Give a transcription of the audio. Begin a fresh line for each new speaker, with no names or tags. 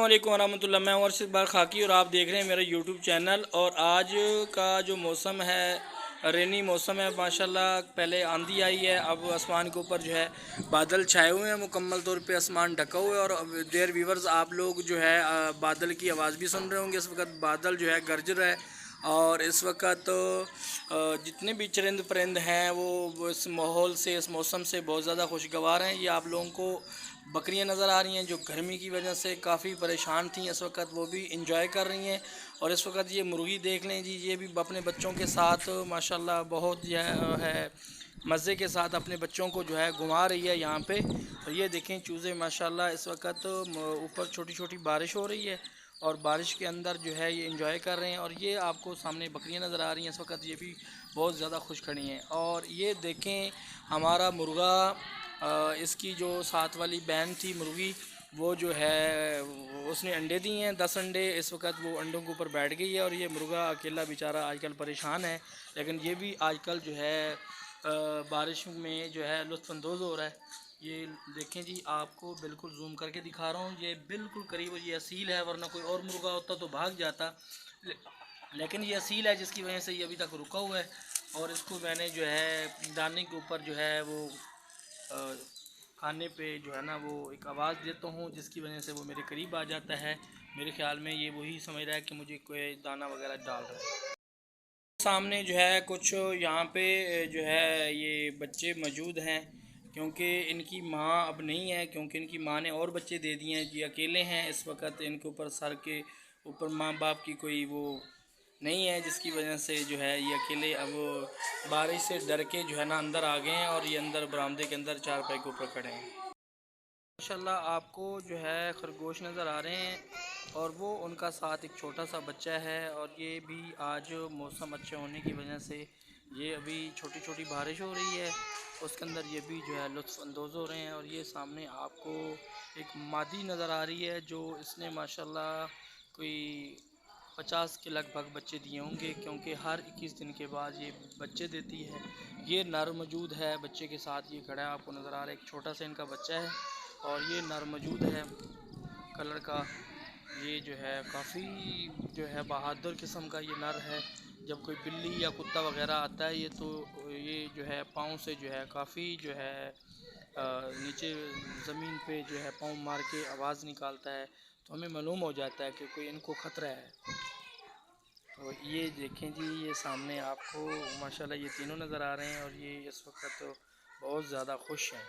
अस्सलामुअलैकुम वरहमतुल्लाह। मैं अर्शद बार खाकी और आप देख रहे हैं मेरा यूट्यूब चैनल। और आज का जो मौसम है रेनी मौसम है माशाल्लाह। पहले आंधी आई है, अब आसमान के ऊपर जो है बादल छाए हुए हैं, मुकम्मल तौर पे आसमान ढका हुआ है। और देयर व्यूवर्स, आप लोग जो है बादल की आवाज़ भी सुन रहे होंगे। इस वक्त बादल जो है गरज रहा है और इस वक्त जितने भी चरिंद परिंद हैं वो इस माहौल से, इस मौसम से बहुत ज़्यादा खुशगवार हैं। ये आप लोगों को बकरियां नज़र आ रही हैं जो गर्मी की वजह से काफ़ी परेशान थी, इस वक्त वो भी इंजॉय कर रही हैं। और इस वक्त ये मुर्गी देख लें जी, ये भी अपने बच्चों के साथ माशाल्लाह बहुत है मज़े के साथ अपने बच्चों को जो है घुमा रही है यहाँ पे। तो ये देखें चूज़े माशाल्लाह, इस वक्त ऊपर छोटी छोटी बारिश हो रही है और बारिश के अंदर जो है ये इंजॉय कर रहे हैं। और ये आपको सामने बकरियां नज़र आ रही हैं इस वक्त, ये भी बहुत ज़्यादा खुश खड़ी हैं। और ये देखें हमारा मुर्गा, इसकी जो साथ वाली बहन थी मुर्गी, वो जो है उसने अंडे दिए हैं 10 अंडे। इस वक्त वो अंडों के ऊपर बैठ गई है और ये मुर्गा अकेला बेचारा आजकल परेशान है। लेकिन ये भी आजकल जो है बारिश में जो है लुत्फ़अंदोज़ हो रहा है। ये देखें जी, आपको बिल्कुल जूम करके दिखा रहा हूँ, ये बिल्कुल करीब ये असील है, वरना कोई और मुर्गा होता तो भाग जाता। लेकिन ये असील है जिसकी वजह से ये अभी तक रुका हुआ है। और इसको मैंने जो है दाने के ऊपर जो है वो खाने पे जो है ना वो एक आवाज़ देता हूँ, जिसकी वजह से वो मेरे करीब आ जाता है। मेरे ख्याल में ये वही समझ रहा है कि मुझे कोई दाना वगैरह डाल रहा है। सामने जो है कुछ यहाँ पे जो है ये बच्चे मौजूद हैं, क्योंकि इनकी माँ अब नहीं है, क्योंकि इनकी माँ ने और बच्चे दे दिए हैं। ये अकेले हैं इस वक्त, इनके ऊपर सर के ऊपर माँ बाप की कोई वो नहीं है, जिसकी वजह से जो है ये अकेले अब बारिश से डर के जो है ना अंदर आ गए हैं। और ये अंदर बरामदे के अंदर चारपाई के ऊपर खड़े हैं। माशाल्लाह आपको जो है खरगोश नज़र आ रहे हैं और वो उनका साथ एक छोटा सा बच्चा है। और ये भी आज मौसम अच्छे होने की वजह से ये अभी छोटी छोटी बारिश हो रही है, उसके अंदर ये भी जो है लुत्फ़अंदोज़ हो रहे हैं। और ये सामने आपको एक मादी नज़र आ रही है जो इसने माशाल्लाह कोई 50 के लगभग बच्चे दिए होंगे, क्योंकि हर 21 दिन के बाद ये बच्चे देती है। ये नर मौजूद है बच्चे के साथ, ये खड़ा है आपको नज़र आ रहा है, एक छोटा सा इनका बच्चा है और ये नर मौजूद है कलर का। ये जो है काफ़ी जो है बहादुर किस्म का ये नर है। जब कोई बिल्ली या कुत्ता वगैरह आता है ये तो ये जो है पाँव से जो है काफ़ी जो है नीचे ज़मीन पे जो है पाँव मार के आवाज़ निकालता है, तो हमें मालूम हो जाता है कि कोई इनको ख़तरा है। तो ये देखें जी, ये सामने आपको माशाल्लाह ये तीनों नज़र आ रहे हैं और ये इस वक्त तो बहुत ज़्यादा खुश हैं।